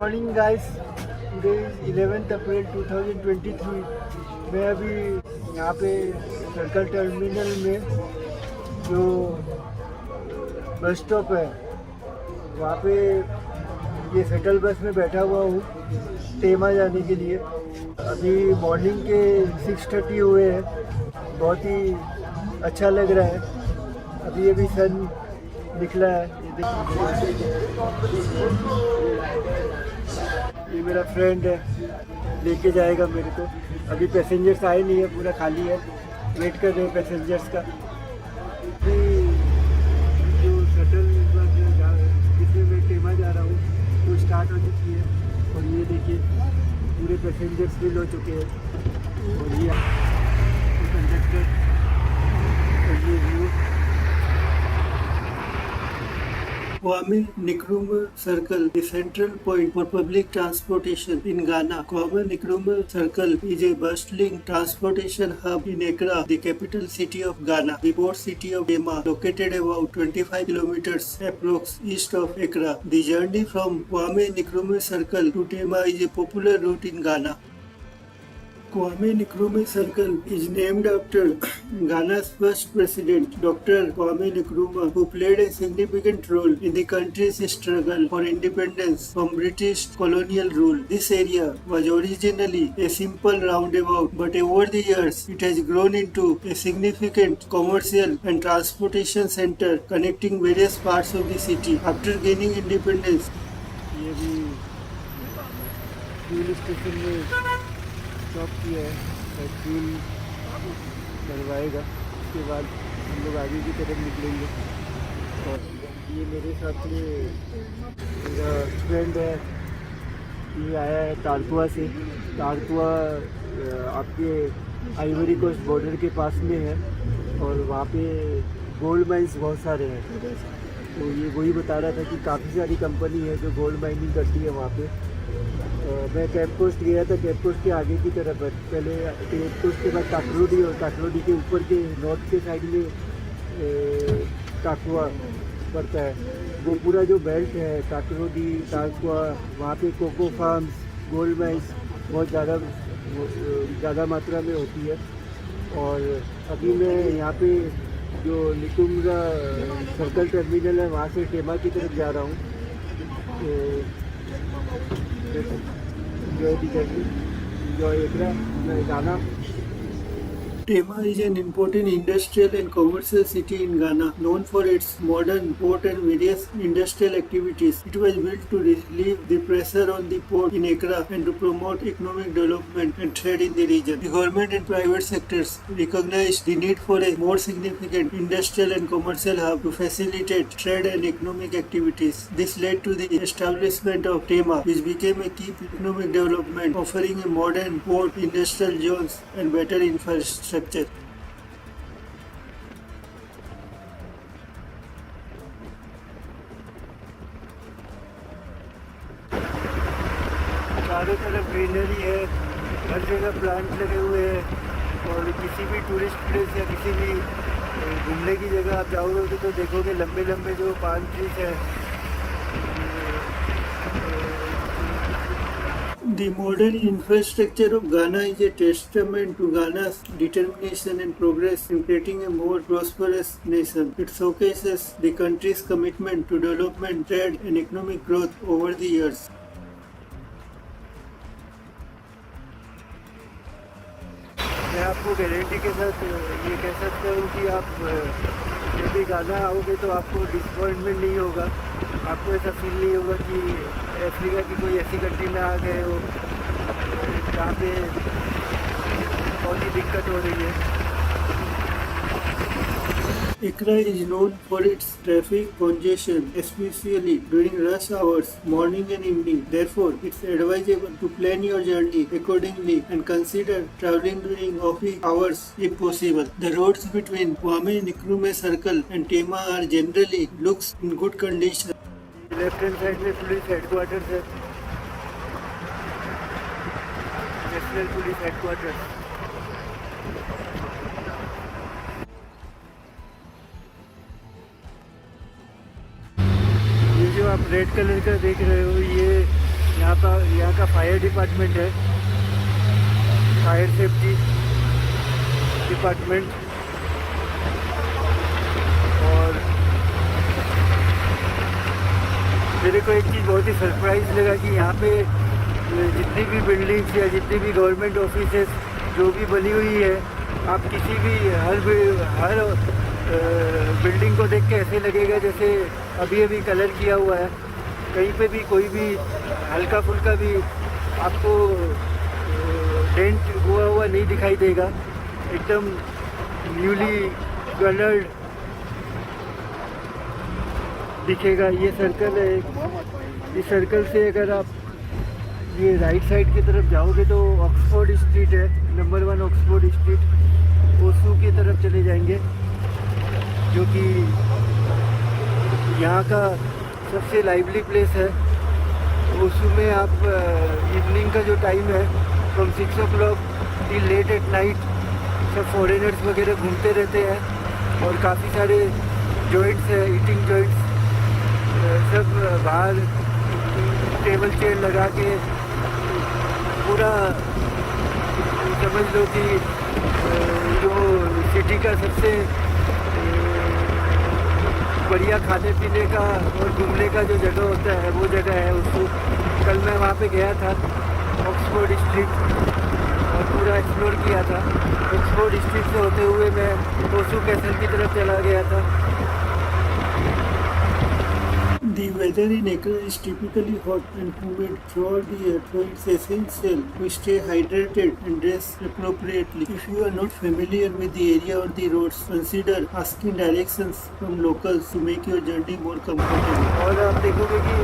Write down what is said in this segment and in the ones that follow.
Morning guys, today is 11th अप्रैल 2023। मैं अभी यहाँ पे सर्कल टर्मिनल में जो बस स्टॉप है वहाँ पे ये शटल बस में बैठा हुआ हूँ टेमा जाने के लिए। अभी मॉर्निंग के 6:30 हुए हैं। बहुत ही अच्छा लग रहा है। अभी अभी सन निकला है। ये मेरा फ्रेंड है, लेके जाएगा मेरे को। अभी पैसेंजर्स आए नहीं है, पूरा खाली है। वेट कर रहे हैं पैसेंजर्स का। अभी जो शटल जिसमें मैं टेमा जा रहा हूँ वो स्टार्ट हो चुकी है। और ये देखिए पूरे पैसेंजर्स फिल हो चुके हैं। और ये कंडक्टर और ये view Kwame Nkrumah Circle, the central point for public transportation in Ghana. Kwame Nkrumah Circle is a bustling transportation hub in Accra, the capital city of Ghana. The port city of Tema, located about 25 kilometers approx east of Accra. The journey from Kwame Nkrumah Circle to Tema is a popular route in Ghana. Kwame Nkrumah Circle is named after Ghana's first president, Dr. Kwame Nkrumah, who played a significant role in the country's struggle for independence from British colonial rule. This area was originally a simple roundabout, but over the years it has grown into a significant commercial and transportation center connecting various parts of the city. After gaining independence, ये भी fuel station में stop किया है। Fuel भरवाएगा, उसके बाद हम लोग आगे की तरफ निकलेंगे। और ये मेरे साथ में मेरा फ्रेंड है, ये आया है तारकुआ से। तारकुआ आपके आइवरी कोस्ट बॉर्डर के पास में है और वहाँ पे गोल्ड माइंस बहुत सारे हैं। तो ये वही बता रहा था कि काफ़ी सारी कंपनी है जो गोल्ड माइनिंग करती है वहाँ पे। मैं कैप कोस्ट गया था। कैप कोस्ट के आगे की तरफ है, पहले कैप कोस्ट के बाद काकरोडी, और काकरोडी के ऊपर के नॉर्थ के साइड में टाकुआ पड़ता है। वो पूरा जो बेल्ट है काकरोडी टाकुआ, वहाँ पे कोको फार्म्स, गोल्ड माइंस बहुत ज़्यादा मात्रा में होती है। और अभी मैं यहाँ पे जो निकुम्रा सर्कल टर्मिनल है वहाँ से टेमा की तरफ जा रहा हूँ। enjoy Accra, Ghana. Tema is an important industrial and commercial city in Ghana, known for its modern port and various industrial activities. It was built to relieve the pressure on the port in Accra and to promote economic development and trade in the region. The government and private sectors recognized the need for a more significant industrial and commercial hub to facilitate trade and economic activities. This led to the establishment of Tema, which became a key economic development, offering a modern port, industrial zones and better infrastructure. चारों तरफ greenery है, हर जगह plant लगे हुए हैं। और किसी भी टूरिस्ट प्लेस या किसी भी घूमने की जगह आप जाओगे तो देखोगे लंबे लंबे जो पाम ट्रीज हैं। The modern infrastructure of Ghana is a testament to Ghana's determination and progress in creating a more prosperous nation. It showcases the country's commitment to development, trade and economic growth over the years. मैं आपको guarantee के साथ ये कह सकता हूँ कि आप जब भी गाना आओगे तो आपको डिसअपॉइंटमेंट नहीं होगा। आपको ऐसा फील नहीं होगा कि अफ्रीका की कोई ऐसी कंट्री में आ गए हो जहाँ पे बहुत ही दिक्कत हो रही है। Accra is known for its traffic congestion, especially during rush hours, morning and evening. Therefore, it's advisable to plan your journey accordingly and consider traveling during off-peak hours if possible. The roads between Kwame Nkrumah Circle and Tema are generally looks in good condition. Left hand side में police headquarters है, national police headquarters. ये जो आप red colour का देख रहे हो, ये यहाँ का फायर डिपार्टमेंट है, फायर सेफ्टी डिपार्टमेंट। और मेरे को एक चीज़ बहुत ही सरप्राइज़ लगा कि यहाँ पे जितनी भी बिल्डिंग्स या जितनी भी गवर्नमेंट ऑफिसेस जो भी बनी हुई है, आप किसी भी हर बिल्डिंग को देख के ऐसे लगेगा जैसे अभी अभी कलर किया हुआ है। कहीं पे भी कोई भी हल्का फुल्का भी आपको डेंट हुआ नहीं दिखाई देगा, एकदम न्यूली कलर्ड दिखेगा। ये सर्कल है, इस सर्कल से अगर आप ये राइट साइड की तरफ जाओगे तो ऑक्सफोर्ड स्ट्रीट है, नंबर 1 ऑक्सफोर्ड स्ट्रीट, ओसू की तरफ चले जाएंगे, जो कि यहाँ का सबसे लाइवली प्लेस है। ओसू में आप इवनिंग का जो टाइम है from 6 o'clock till late at night सब फॉरेनर्स वगैरह घूमते रहते हैं, और काफ़ी सारे जॉइंट्स हैं, ईटिंग जॉइंट्स, सब बाहर टेबल चेयर लगा के पूरा समझ लो कि जो सिटी का सबसे बढ़िया खाने पीने का और घूमने का जो जगह होता है वो जगह है उसको। कल मैं वहाँ पे गया था ऑक्सफोर्ड स्ट्रीट और पूरा एक्सप्लोर किया था। ऑक्सफोर्ड स्ट्रीट से होते हुए मैं ओसू कैसल की तरफ चला गया था। The weather in Accra is typically hot and humid throughout the year, so it's essential to stay hydrated and dress appropriately. If you are not familiar with the area or the roads, consider asking directions from locals to make your journey more comfortable. और आप देखोगे कि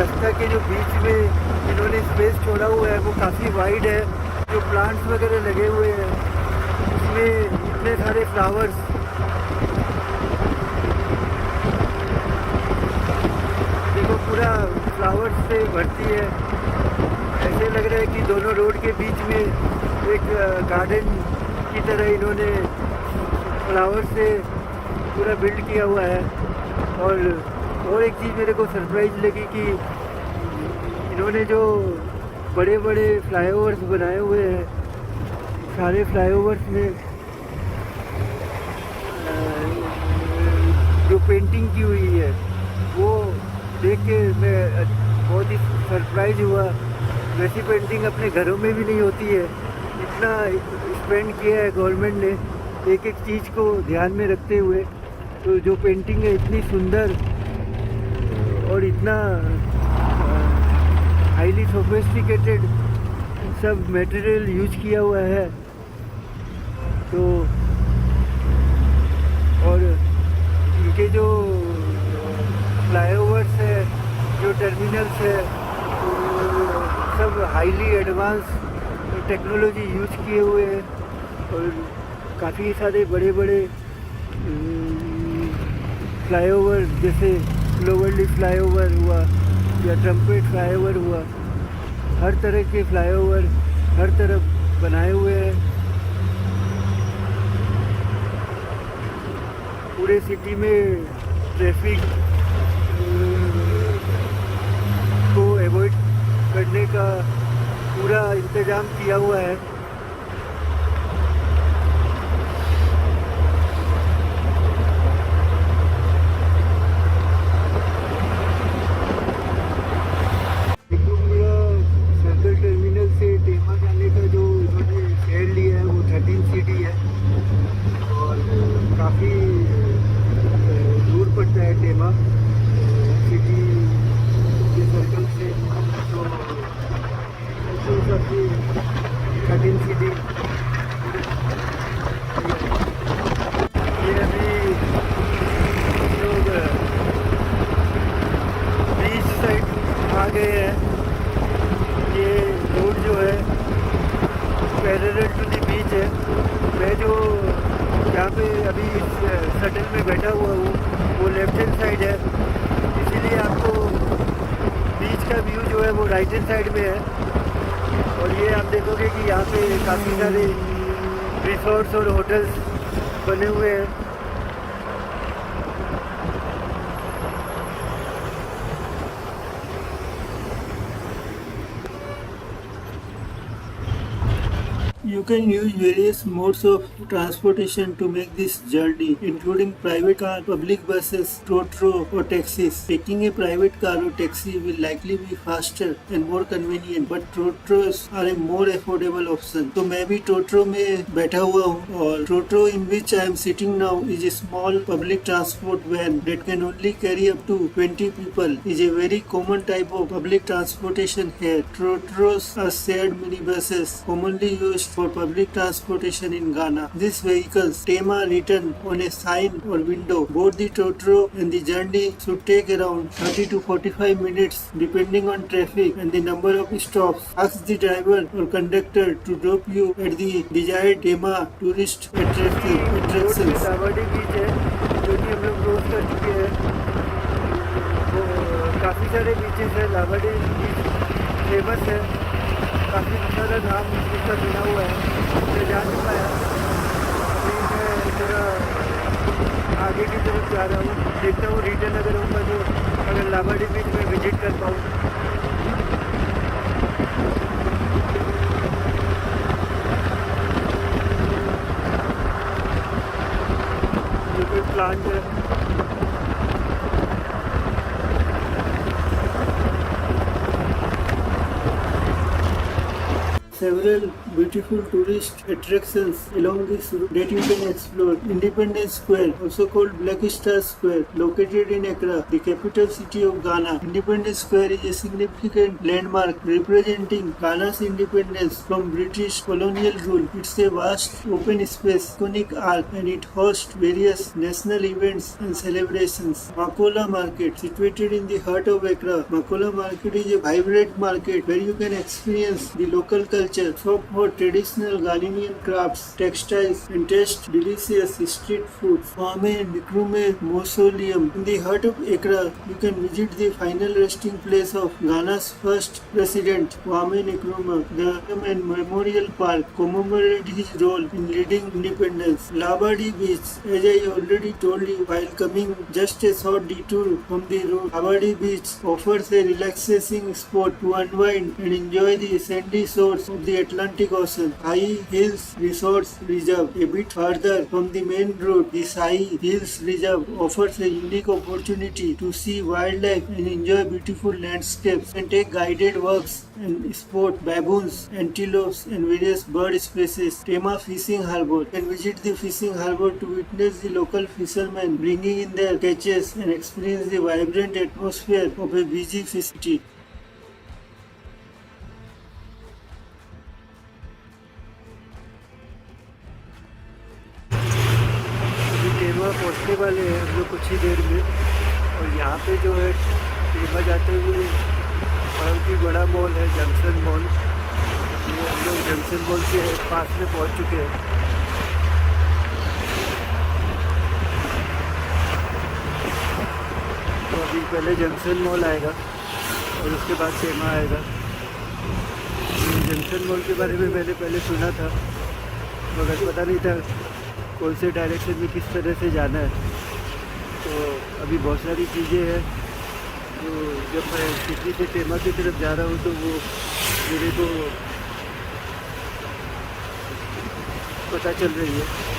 रास्ता के जो बीच में इन्होंने space छोड़ा हुआ है वो काफ़ी वाइड है, जो प्लांट्स वगैरह लगे हुए हैं उसमें इतने सारे फ्लावर्स, पूरा फ्लावर्स से भरती है। ऐसे लग रहा है कि दोनों रोड के बीच में एक गार्डन की तरह इन्होंने फ्लावर्स से पूरा बिल्ड किया हुआ है। और एक चीज़ मेरे को सरप्राइज लगी कि इन्होंने जो बड़े बड़े फ्लाईओवर्स बनाए हुए हैं, सारे फ्लाईओवर्स में जो पेंटिंग की हुई है वो देख के मैं बहुत ही सरप्राइज हुआ। वैसी पेंटिंग अपने घरों में भी नहीं होती है। इतना स्पेंड किया है गवर्नमेंट ने एक एक चीज़ को ध्यान में रखते हुए। तो जो पेंटिंग है इतनी सुंदर और इतना हाईली सोफिस्टिकेटेड सब मटेरियल यूज किया हुआ है। तो और इनके जो फ्लाईओवर्स है, जो टर्मिनल्स है, सब हाईली एडवांस टेक्नोलॉजी यूज किए हुए हैं। और काफ़ी सारे बड़े बड़े फ्लाईओवर जैसे क्लोवरली फ्लाईओवर हुआ या ट्रम्पेट फ्लाईओवर हुआ, हर तरह के फ्लाईओवर हर तरफ बनाए हुए हैं। पूरे सिटी में ट्रैफिक को अवॉइड करने का पूरा इंतज़ाम किया हुआ है। सर्कल टर्मिनल से टेमा जाने का जो इन्होंने फेयर लिया है वो 13 सीडी है और काफ़ी दूर पड़ता है टेमा सिटी के सर्कल से। तो काफ़ी 13 सीडी ये अभी लोग बीच साइड आ गए हैं। ये रोड जो है पैरेलल टू द बीच है। मैं जो यहाँ पे अभी शटल में बैठा हुआ हूँ वो लेफ्ट हैंड साइड है, इसीलिए आपको बीच का व्यू जो है वो राइट हैंड साइड में है। और ये आप देखोगे कि यहाँ पे काफ़ी सारे रिसोर्ट्स और होटल्स बने हुए हैं। You can use various modes of transportation to make this journey, including private car, public buses, totro or taxis. Taking a private car or taxi will likely be faster and more convenient, but totros are a more affordable option. तो मैं भी Totoro में बैठा हुआ हूँ और Totoro in which I am sitting now is a small public transport van that can only carry up to 20 people. Is a very common type of public transportation here. Totros are shared minibuses commonly used for public transportation in Ghana. These vehicles, Tema written on a sign or window, board the Totoro and the journey should take around 30 to 45 minutes depending on traffic and the number of stops. Ask the driver or conductor to drop you at the desired Tema tourist attractions. लावाडी बीच है जो कि हम लोग cross कर चुके हैं। वो काफ़ी सारे बीचेस हैं। लावाडी बीच फेमस है, काफ़ी सारा नाम इसका सुना हुआ है, मैं जा चुका है। अभी मैं जरा आगे की तरफ जा रहा हूँ, देखता हूँ रिटर्न अगर होगा तो अगर लावाडी बीच में विजिट कर पाऊँ। ये कोई प्लांट है। Several beautiful tourist attractions along this route that you can explore. Independence Square, also called Black Star Square, located in Accra, the capital city of Ghana. Independence Square is a significant landmark representing Ghana's independence from British colonial rule. It's a vast open space, iconic arc, and it hosts various national events and celebrations. Makola Market, situated in the heart of Accra. Makola Market is a vibrant market where you can experience the local culture, shop for traditional Ghanaian crafts, textiles, and taste delicious street food. Kwame Nkrumah Mausoleum. In the heart of Accra, you can visit the final resting place of Ghana's first president, Kwame Nkrumah. The Memorial Park commemorates his role in leading independence. Labadi Beach, as I already told you while coming just a short detour from the road, Labadi Beach offers a relaxing spot to unwind and enjoy the sandy shores of the Atlantic Ocean. High Hills Resorts Reserve. A bit further from the main road, the High Hills Reserve offers a unique opportunity to see wildlife and enjoy beautiful landscapes and take guided walks and spot baboons, antelopes and various bird species. Tema Fishing Harbour. You can visit the fishing harbour to witness the local fishermen bringing in their catches and experience the vibrant atmosphere of a busy fish city. टेमा पहुँचने वाले हैं हम लोग कुछ ही देर में। और यहाँ पे जो है टेमा जाते हुए बहुत ही बड़ा मॉल है, जंक्शन मॉल। ये हम लोग जंक्शन मॉल के पास में पहुँच चुके हैं। तो अभी पहले जंक्शन मॉल आएगा और उसके बाद टेमा आएगा। जंक्शन मॉल के बारे में मैंने पहले सुना था मगर पता नहीं था कौन से डायरेक्शन में किस तरह से जाना है। तो अभी बहुत सारी चीज़ें हैं जो जब मैं सिटी से टेमा की तरफ जा रहा हूँ तो वो मेरे को पता चल रही है।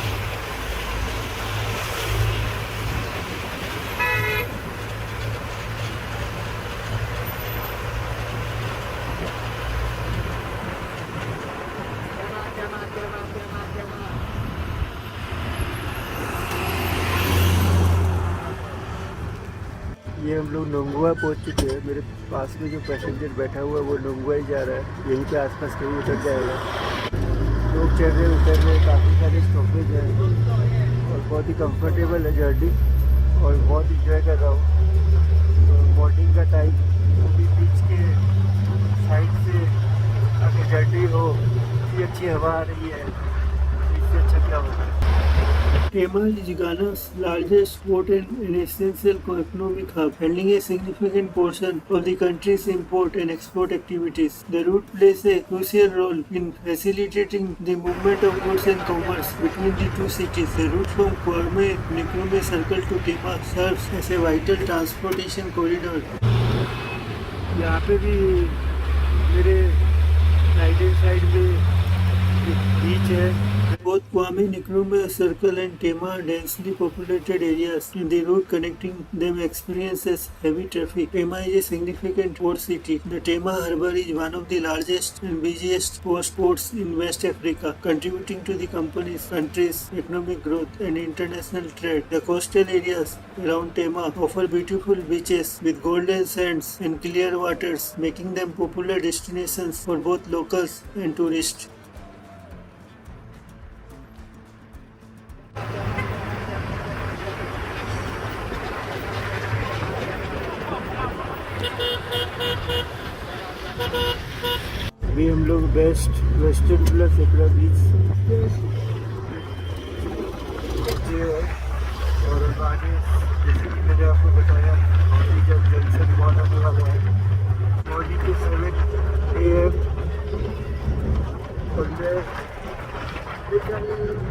ये हम लोग नोंगुआ पहुंच चुके हैं। मेरे पास में जो पैसेंजर बैठा हुआ है वो नोंगुआ ही जा रहा है, यहीं पे आसपास कहीं उतर जाएगा। लोग चढ़ रहे उतर रहे, काफ़ी सारे स्टॉपेज हैं और बहुत ही कंफर्टेबल है जर्नी और बहुत इंजॉय कर रहा हूँ। तो मॉर्निंग का टाइम वो भी बीच के साइड से अगर जर्नी हो, इतनी अच्छी हवा आ रही है, इससे अच्छा क्या होगा। Tema is Ghana's largest port and an essential economic hub, handling a significant portion of the country's import and export activities. The route plays a crucial role in facilitating the movement of goods and commerce between the two cities. The route from Kwame Nkrumah Circle to Tema serves as a vital transportation corridor. यहाँ पे भी मेरे right hand side में Kwame, Nkrumah Circle and Tema are densely populated areas, and the route connecting them experiences heavy traffic. Tema is a significant port city. The Tema harbour is one of the largest and busiest coast ports in West Africa, contributing to the country's economic growth and international trade. The coastal areas around Tema offer beautiful beaches with golden sands and clear waters, making them popular destinations for both locals and tourists. अभी हम लोग western plus एकरा बीच और आगे जैसे कि मैंने आपको बताया मॉर्निंग जब जंक्शन मॉल आने वाला है मॉर्निंग के 7 AM और मैं निकल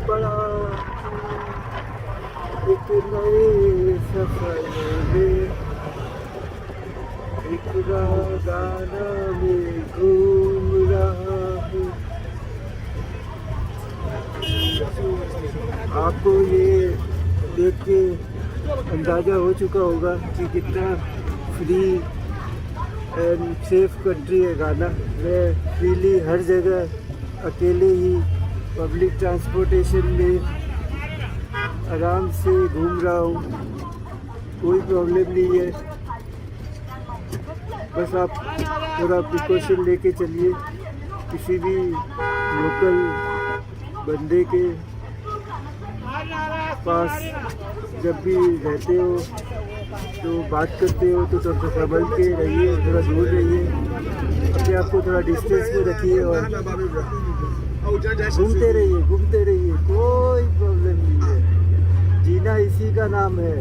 पड़ा एक नए सफर में एक गाना में घूम रहा हूँ। आपको ये देख के अंदाज़ा हो चुका होगा कि कितना फ्री एंड सेफ कंट्री है गाना। मैं फ्रीली हर जगह अकेले ही पब्लिक ट्रांसपोर्टेशन में आराम से घूम रहा हूँ, कोई प्रॉब्लम नहीं है। बस आप थोड़ा प्रिकॉशन लेके चलिए। किसी भी लोकल बंदे के पास जब भी रहते हो तो बात करते हो तो थोड़ा संभल के रहिए, थोड़ा दूर रहिए, अपने आप को थोड़ा डिस्टेंस में रखिए और घूमते रहिए, कोई प्रॉब्लम नहीं है। जीना इसी का नाम है।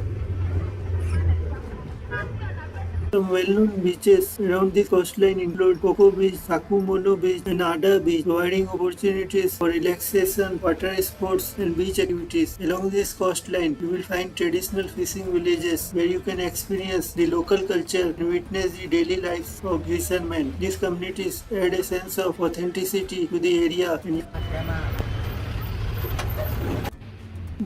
Some well-known beaches around the coastline include Coco Beach, Sakumono Beach, and Ada Beach, providing opportunities for relaxation, water sports, and beach activities. Along this coastline, you will find traditional fishing villages where you can experience the local culture and witness the daily lives of fishermen. These communities add a sense of authenticity to the area.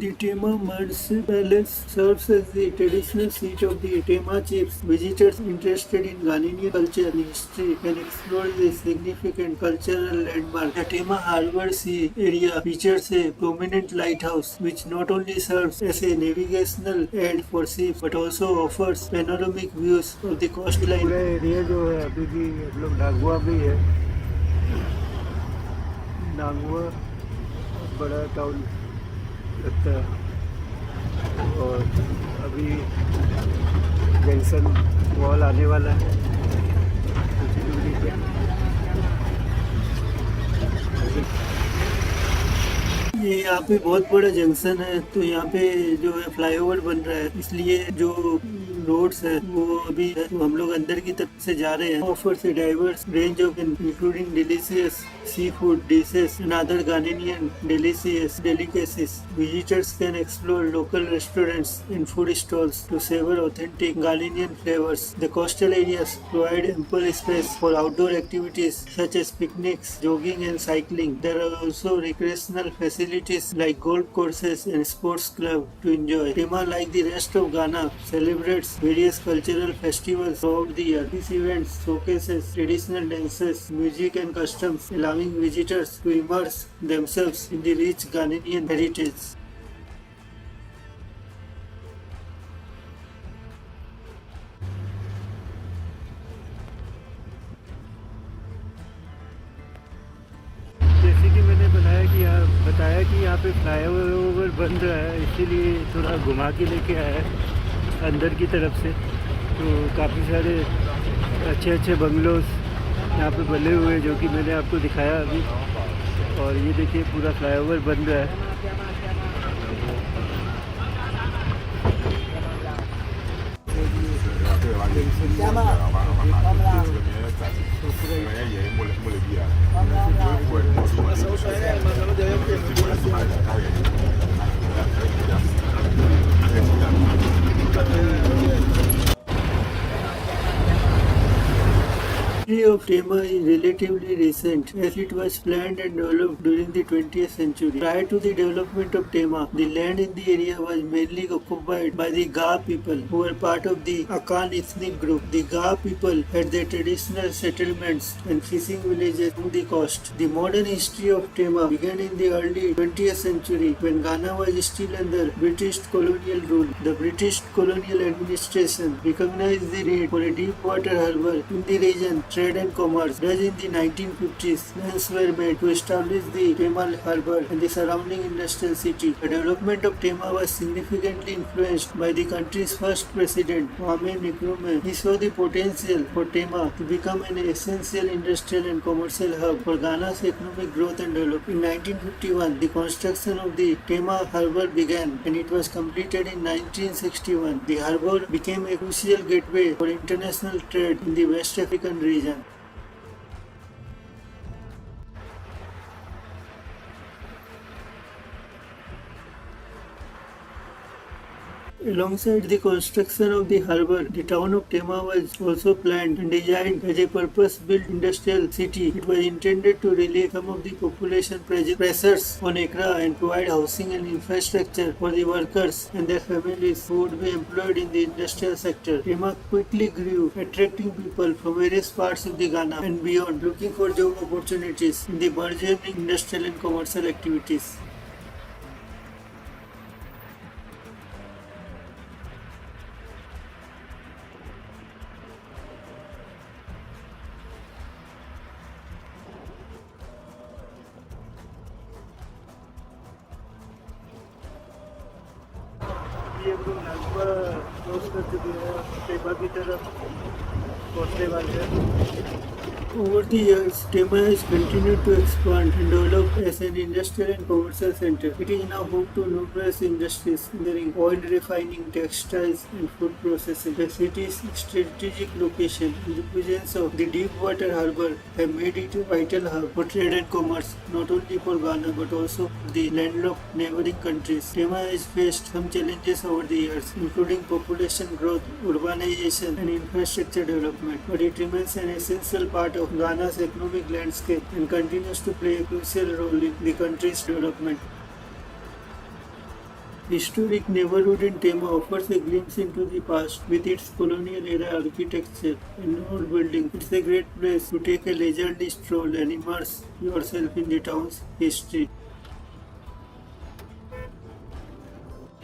The Tema Mud's Palace serves as the traditional seat of the Tema chiefs. Visitors interested in Ghanaian culture and history can explore this significant cultural landmark. The Tema Harbour Sea area features a prominent lighthouse which not only serves as a navigational aid for ships but also offers panoramic views of the coastline. पूरा area जो है अभी भी हम लोग नागवा में है। नागवा बड़ा टाउन लगता है और अभी जंक्शन मॉल आने वाला है कुछ दूरी पे। ये यहाँ पे बहुत बड़ा जंक्शन है, तो यहाँ पे जो है फ्लाईओवर बन रहा है, इसलिए जो रोड्स है वो अभी है, तो हम लोग अंदर की तरफ से जा रहे हैं। Offers a diverse range of including delicious seafood dishes and other Ghanaian delicious delicacies. Visitors can explore local restaurants and food stalls to savor authentic Ghanaian flavors. The coastal areas provide ample space for outdoor activities such as picnics, jogging and cycling. There are also recreational facilities like golf courses and sports clubs to enjoy. Tema, like the rest of Ghana, celebrates various cultural festivals throughout the year. These events showcases traditional dances, music and customs, allowing visitors to immerse themselves in the rich Ghanaian heritage. जैसे कि मैंने बताया कि यहाँ पे flyover बन रहा है, इसीलिए थोड़ा घुमा के लेके आया है अंदर की तरफ से। तो काफ़ी सारे अच्छे बंगलोज यहाँ पे बने हुए हैं जो कि मैंने आपको दिखाया अभी। और ये देखिए पूरा फ्लाईओवर बन रहा है। History of Tema is relatively recent as it was planned and developed during the 20th century. Prior to the development of Tema, the land in the area was mainly occupied by the Ga people who were part of the Akan ethnic group. The Ga people had their traditional settlements and fishing villages on the coast. The modern history of Tema began in the early 20th century when Ghana was still under British colonial rule. The British colonial administration recognized the need for a deep water harbour in the region, trade and commerce. Thus in the 1950s, plans were made to establish the Tema harbour and the surrounding industrial city. The development of Tema was significantly influenced by the country's first president, Kwame Nkrumah. He saw the potential for Tema to become an essential industrial and commercial hub for Ghana's economic growth and development. In 1951, the construction of the Tema harbour began and it was completed in 1961. The harbour became a crucial gateway for international trade in the West African region. Alongside the construction of the harbour, the town of Tema was also planned and designed as a purpose-built industrial city. It was intended to relieve some of the population pressures on Accra and provide housing and infrastructure for the workers and their families who would be employed in the industrial sector. Tema quickly grew, attracting people from various parts of the Ghana and beyond looking for job opportunities in the burgeoning industrial and commercial activities. ये हम लोग लगभग cross कर चुके हैं टेमा की तरफ पहुँचने वाले हैं। Over the years, Tema has continued to expand and develop as an industrial and commercial center. It is now home to numerous industries including oil refining, textiles, and food processing. The city's strategic location and the presence of the deep water harbour have made it a vital hub for trade and commerce, not only for Ghana but also for the landlocked neighboring countries. Tema has faced some challenges over the years, including population growth, urbanization, and infrastructure development, but it remains an essential part of Ghana's economic landscape and continues to play a crucial role in the country's development. Historic neighborhood in Tema offers a glimpse into the past with its colonial era architecture and old buildings. It's a great place to take a leisurely stroll and immerse yourself in the town's history.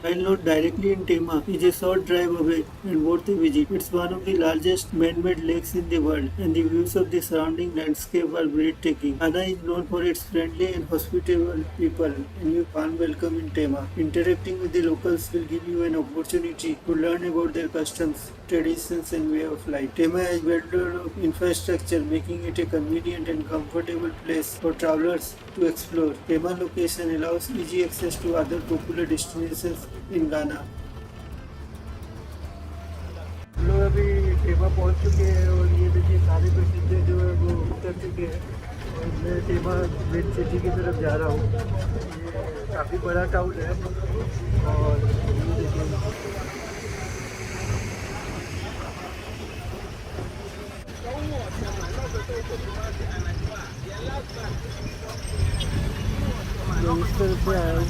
While not directly in Tema, it is a short drive away and worth a visit. It's one of the largest man-made lakes in the world, and the views of the surrounding landscape are breathtaking. Ghana is known for its friendly and hospitable people, and you find welcome in Tema. Interacting with the locals will give you an opportunity to learn about their customs, traditions, and way of life. Tema has well-developed infrastructure, making it a convenient and comfortable place for travelers to explore. Tema location allows easy access to other popular destinations in Ghana. हम लोग अभी टेमा पहुंच चुके हैं और ये देखिए सारे पैसेंजर जो है वो उतर चुके हैं और मैं टेमा मेन सिटी की तरफ जा रहा हूँ। ये काफ़ी बड़ा टाउन है और ये देखिए मैं इस तरफ से आया हूँ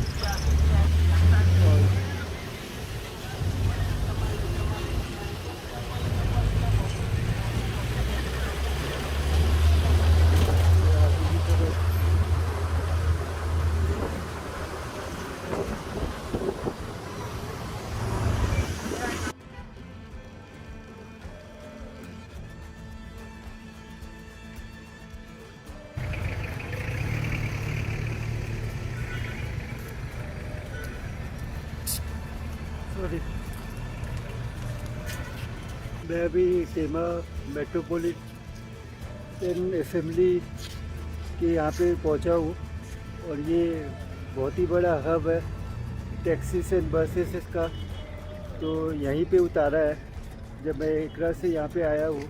और सॉरी मैं अभी टेमा मेट्रोपॉलिटन असेंबली के यहाँ पे पहुँचा हूँ और ये बहुत ही बड़ा हब है टैक्सीज एंड बसेस का, तो यहीं पे उतारा है जब मैं एकरा से यहाँ पे आया हूँ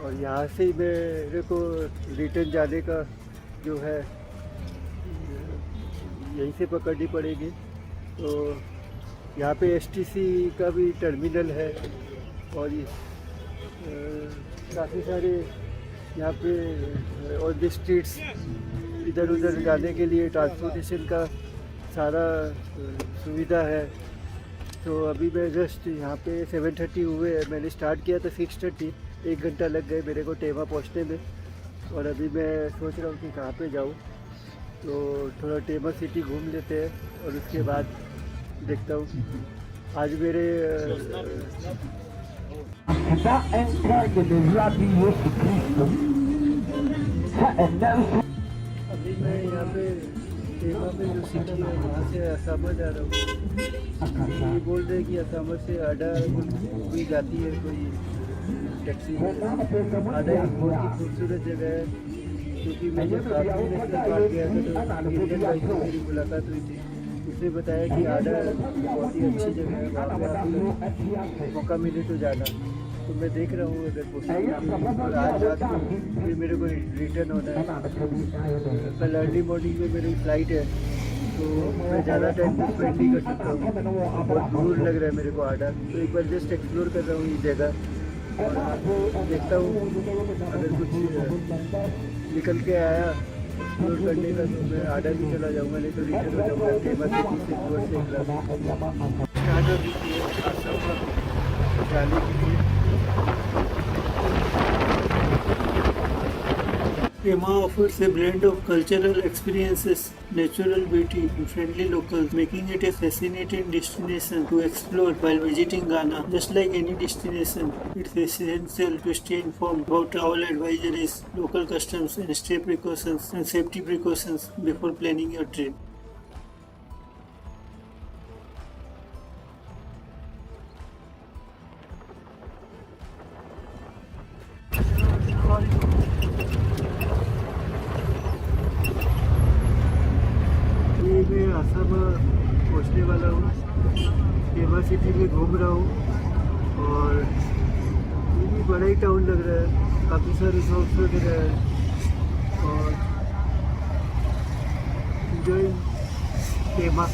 और यहाँ से ही मेरे को रिटर्न जाने का जो है यहीं से पकड़नी पड़ेगी। तो यहाँ पे एसटीसी का भी टर्मिनल है और काफ़ी सारे यहाँ पे और द स्ट्रीट्स, इधर उधर जाने के लिए ट्रांसपोर्टेशन का सारा सुविधा है। तो अभी मैं जस्ट यहाँ पे 7:30 हुए हैं, मैंने स्टार्ट किया था 6:30, 1 घंटा लग गए मेरे को टेमा पहुँचने में। और अभी मैं सोच रहा हूँ कि कहाँ पे जाऊँ, तो थोड़ा टेमा सिटी घूम लेते हैं और उसके बाद देखता हूँ। आज मेरे अभी मैं यहाँ पे टेमा में जो सिटी है वहाँ से असम जा रहा हूँ। ये बोल रहे हैं कि असम से आडा कोई जाती है कोई टैक्सी में। आडा एक बहुत ही खूबसूरत जगह है, क्योंकि मैं जब काफी नेशनल पार्क गया था तो इंडियन भाई से मेरी मुलाकात हुई थी। उसने बताया कि आडा बहुत ही अच्छी जगह है, वहाँ पे आपको मौका मिले तो जाना। तो मैं देख रहा हूँ अगर पॉसिबिलिटी, और आज रात को फिर मेरे को रिटर्न होना है। कल अर्ली मॉर्निंग में मेरी फ्लाइट है, तो मैं ज़्यादा टाइम तो स्पेंड नहीं कर सकता हूँ, बहुत दूर लग रहा है मेरे को आडा। तो एक बार जस्ट एक्सप्लोर कर रहा हूँ ये जगह, और देखता हूँ अगर कुछ निकल के आया एक्सप्लोर करने का तो मैं आडा भी चला जाऊँगा, नहीं तो रिटर्न हो जाऊँगा टेमा सिटी से टूर से स्टार्ट हो चुकी है असम जाने के लिए। Tema offers a blend of cultural experiences, natural beauty, and friendly locals, making it a fascinating destination to explore while visiting Ghana. Just like any destination, it's essential to stay informed about travel advisories, local customs, and stay precautions and safety precautions before planning your trip. मैं असम पहुँचने वाला हूँ, टेमा city में घूम रहा हूँ और ये भी बड़ा ही टाउन लग रहा है, काफ़ी सारे शॉप्स वगैरह है और एंजॉय टेमा।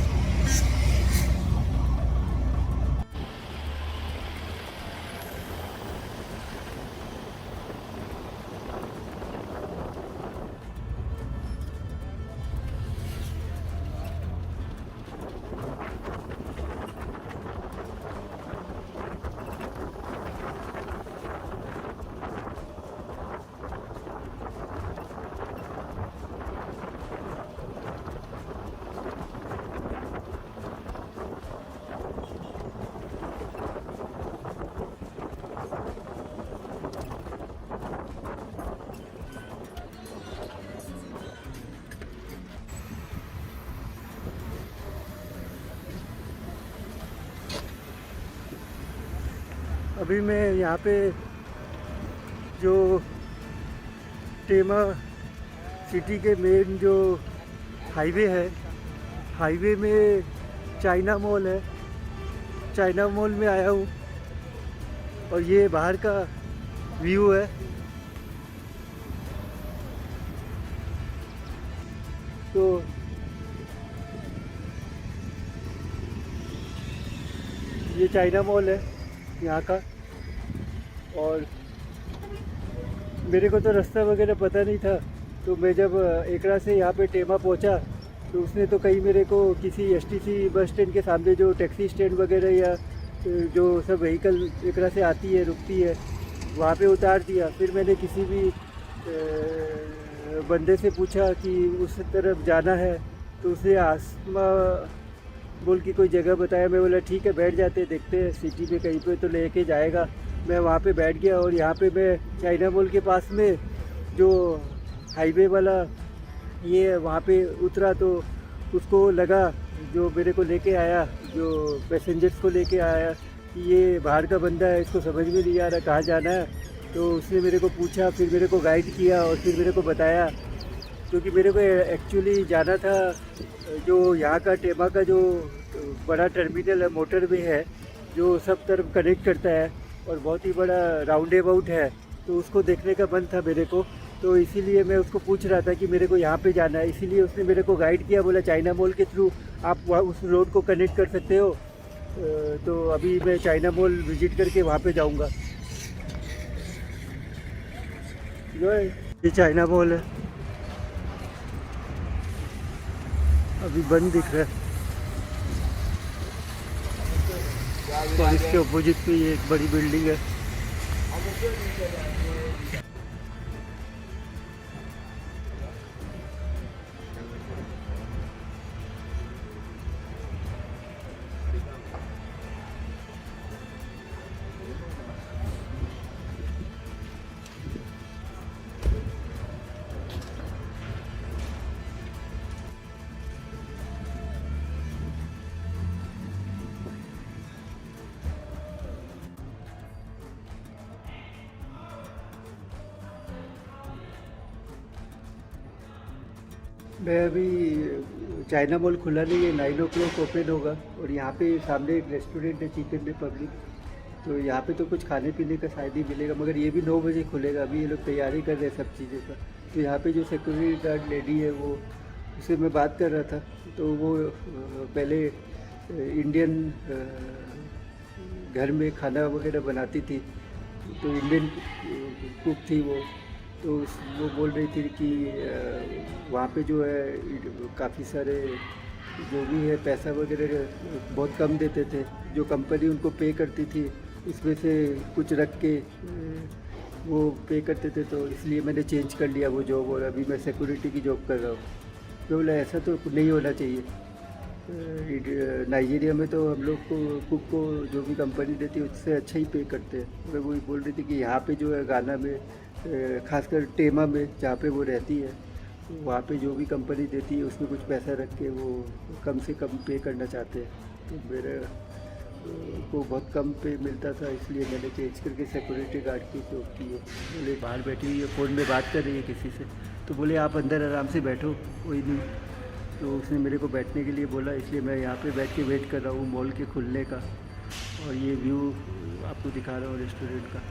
अभी मैं यहाँ पे जो टेमा सिटी के मेन जो हाईवे है, हाईवे में चाइना मॉल है, चाइना मॉल में आया हूँ और ये बाहर का व्यू है। तो ये चाइना मॉल है यहाँ का, और मेरे को तो रास्ता वगैरह पता नहीं था, तो मैं जब एकरा से यहाँ पे टेमा पहुँचा तो उसने तो कहीं मेरे को किसी एसटीसी बस स्टैंड के सामने जो टैक्सी स्टैंड वगैरह या जो सब व्हीकल एकरा से आती है रुकती है वहाँ पे उतार दिया। फिर मैंने किसी भी बंदे से पूछा कि उस तरफ जाना है, तो उसे आसमा बोल की कोई जगह बताया। मैं बोला ठीक है बैठ जाते, देखते हैं सिटी में कहीं पे तो लेके जाएगा। मैं वहाँ पे बैठ गया और यहाँ पे मैं चाइना मॉल के पास में जो हाईवे वाला ये वहाँ पे उतरा, तो उसको लगा जो मेरे को लेके आया, जो पैसेंजर्स को लेके आया, कि ये बाहर का बंदा है, इसको समझ में नहीं आ रहा कहाँ जाना है। तो उसने मेरे को पूछा, फिर मेरे को गाइड किया और फिर मेरे को बताया, क्योंकि मेरे को एक्चुअली जाना था जो यहाँ का टेमा का जो बड़ा टर्मिनल है, मोटरवे है जो सब तरफ कनेक्ट करता है और बहुत ही बड़ा राउंड अबाउट है, तो उसको देखने का मन था मेरे को। तो इसीलिए मैं उसको पूछ रहा था कि मेरे को यहाँ पे जाना है, इसीलिए उसने मेरे को गाइड किया, बोला चाइना मॉल के थ्रू आप वहाँ उस रोड को कनेक्ट कर सकते हो। तो अभी मैं चाइना मॉल विजिट करके वहाँ पे जाऊँगा। ये चाइना मॉल है, अभी बंद दिख रहा है। और इसके अपोजिट पे ये एक बड़ी बिल्डिंग है। मैं अभी चाइना मॉल खुला नहीं है, 9 o'clock ओपन होगा। और यहाँ पे सामने एक रेस्टोरेंट है, चिकन रिपब्लिक, तो यहाँ पे तो कुछ खाने पीने का शायद ही मिलेगा, मगर ये भी 9 बजे खुलेगा। अभी ये लोग तैयारी कर रहे हैं सब चीज़ों का। तो यहाँ पे जो सिक्योरिटी गार्ड लेडी है, वो उससे मैं बात कर रहा था, तो वो पहले इंडियन घर में खाना वगैरह बनाती थी, तो इंडियन कुक थी वो। तो वो बोल रही थी कि वहाँ पे जो है काफ़ी सारे जो भी है पैसा वगैरह बहुत कम देते थे, जो कंपनी उनको पे करती थी इसमें से कुछ रख के वो पे करते थे। तो इसलिए मैंने चेंज कर लिया वो जॉब, और अभी मैं सिक्योरिटी की जॉब कर रहा हूँ। तो बोला ऐसा तो नहीं होना चाहिए। नाइजीरिया में तो हम लोग को कुक को जो भी कंपनी देती है उससे अच्छा ही पे करते हैं। मैं वही बोल रही थी कि यहाँ पे जो है गाना में खासकर टेमा में जहाँ पे वो रहती है, वहाँ पे जो भी कंपनी देती है उसमें कुछ पैसा रख के वो कम से कम पे करना चाहते हैं। तो मेरे को बहुत कम पे मिलता था, इसलिए मैंने चेंज करके सिक्योरिटी गार्ड की जॉब की है। बोले बाहर बैठी हुई है, फ़ोन में बात कर रही है किसी से, तो बोले आप अंदर आराम से बैठो, कोई नहीं। तो उसने मेरे को बैठने के लिए बोला, इसलिए मैं यहाँ पे बैठ के वेट कर रहा हूँ मॉल के खुलने का। और ये व्यू आपको दिखा रहा हूँ रेस्टोरेंट का।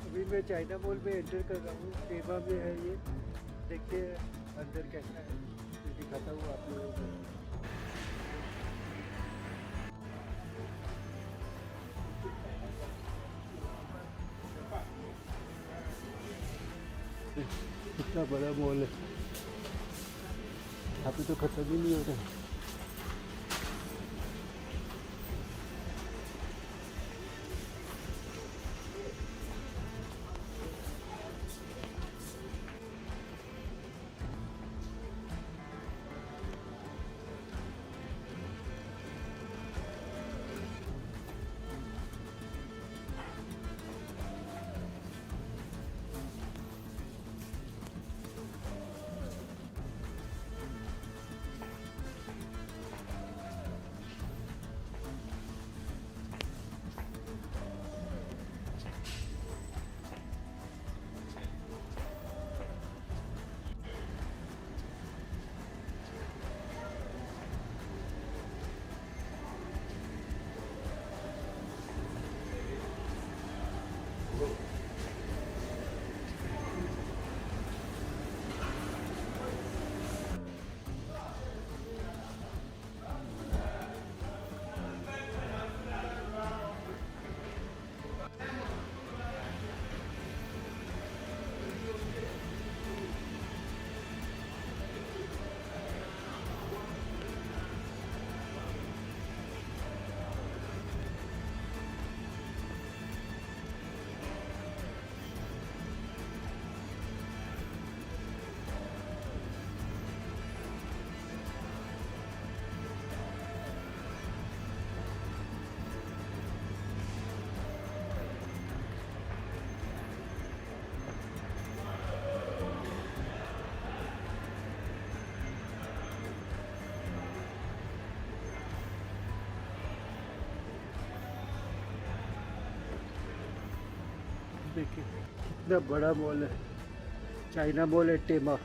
अभी मैं चाइना मॉल में एंटर कर रहा हूँ, टेमा में है ये। देखते हैं अंदर कैसा है, ये दिखाता हूँ आप लोगों को। कितना बड़ा मॉल है, यहाँ पे तो खत्म ही नहीं हो रहा। देखिए कितना बड़ा मॉल है। China mall at टेमा।